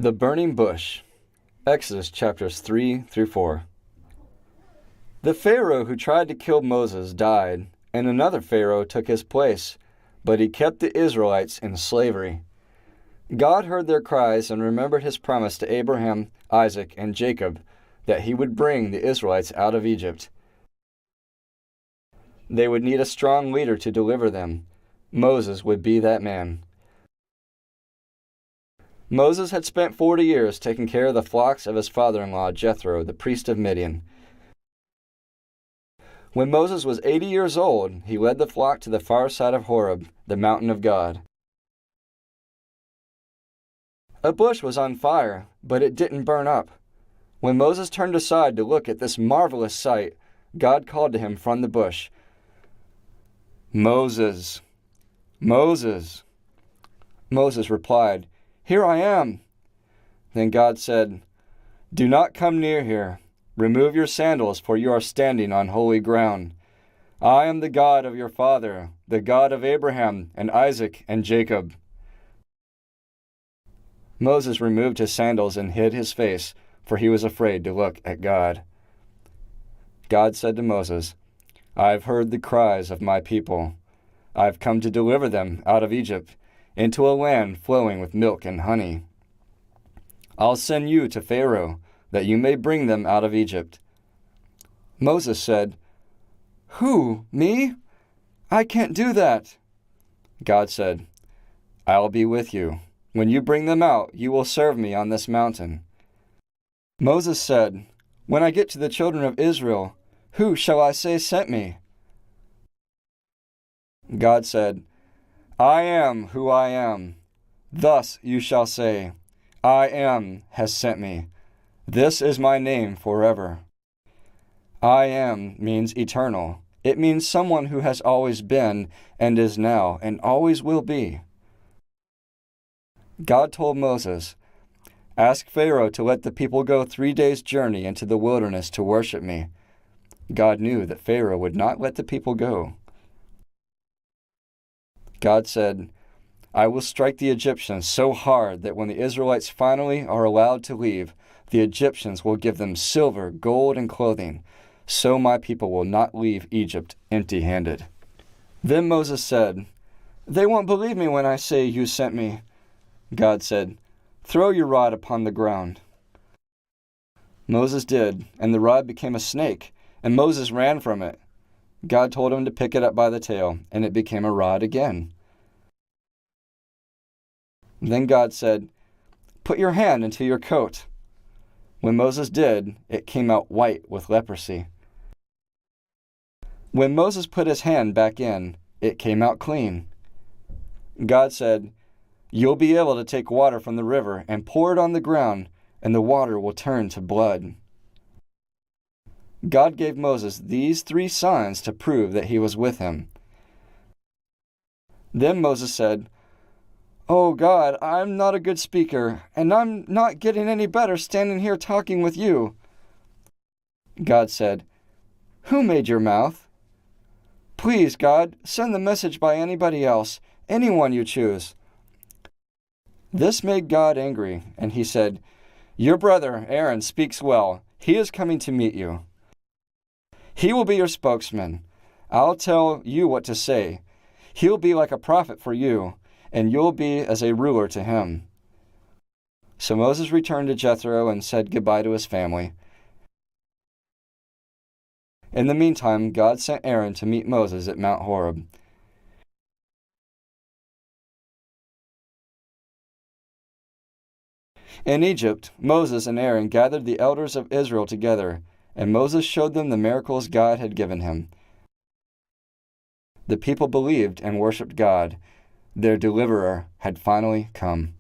The burning bush. Exodus chapters 3 through 4. The Pharaoh who tried to kill Moses died, and another Pharaoh took his place, but he kept the Israelites in slavery. God heard their cries and remembered his promise to Abraham, Isaac, and Jacob that he would bring the Israelites out of Egypt. They would need a strong leader to deliver them. Moses would be that man. Moses had spent 40 years taking care of the flocks of his father-in-law Jethro, the priest of Midian. When Moses was 80 years old, he led the flock to the far side of Horeb, the mountain of God. A bush was on fire, but it didn't burn up. When Moses turned aside to look at this marvelous sight, God called to him from the bush, "Moses, Moses." Moses replied, "Here I am." Then God said, "Do not come near here. Remove your sandals, for you are standing on holy ground. I am the God of your father, the God of Abraham and Isaac and Jacob." Moses removed his sandals and hid his face, for he was afraid to look at God. God said to Moses, "I have heard the cries of my people. I have come to deliver them out of Egypt, into a land flowing with milk and honey. I'll send you to Pharaoh, that you may bring them out of Egypt." Moses said, "Who, me? I can't do that." God said, "I'll be with you. When you bring them out, you will serve me on this mountain." Moses said, "When I get to the children of Israel, who shall I say sent me?" God said, "I am who I am. Thus you shall say, 'I am has sent me.' This is my name forever." I am means eternal. It means someone who has always been and is now and always will be. God told Moses, "Ask Pharaoh to let the people go 3 days' journey into the wilderness to worship me." God knew that Pharaoh would not let the people go. God said, "I will strike the Egyptians so hard that when the Israelites finally are allowed to leave, the Egyptians will give them silver, gold, and clothing. So my people will not leave Egypt empty-handed." Then Moses said, "They won't believe me when I say you sent me." God said, "Throw your rod upon the ground." Moses did, and the rod became a snake, and Moses ran from it. God told him to pick it up by the tail, and it became a rod again. Then God said, "Put your hand into your coat." When Moses did, it came out white with leprosy. When Moses put his hand back in, it came out clean. God said, "You'll be able to take water from the river and pour it on the ground, and the water will turn to blood." God gave Moses these 3 signs to prove that he was with him. Then Moses said, "Oh God, I'm not a good speaker, and I'm not getting any better standing here talking with you." God said, "Who made your mouth?" "Please, God, send the message by anybody else, anyone you choose." This made God angry, and he said, "Your brother Aaron speaks well. He is coming to meet you. He will be your spokesman. I'll tell you what to say. He'll be like a prophet for you, and you'll be as a ruler to him." So Moses returned to Jethro and said goodbye to his family. In the meantime, God sent Aaron to meet Moses at Mount Horeb. In Egypt, Moses and Aaron gathered the elders of Israel together, and Moses showed them the miracles God had given him. The people believed and worshipped God. Their deliverer had finally come.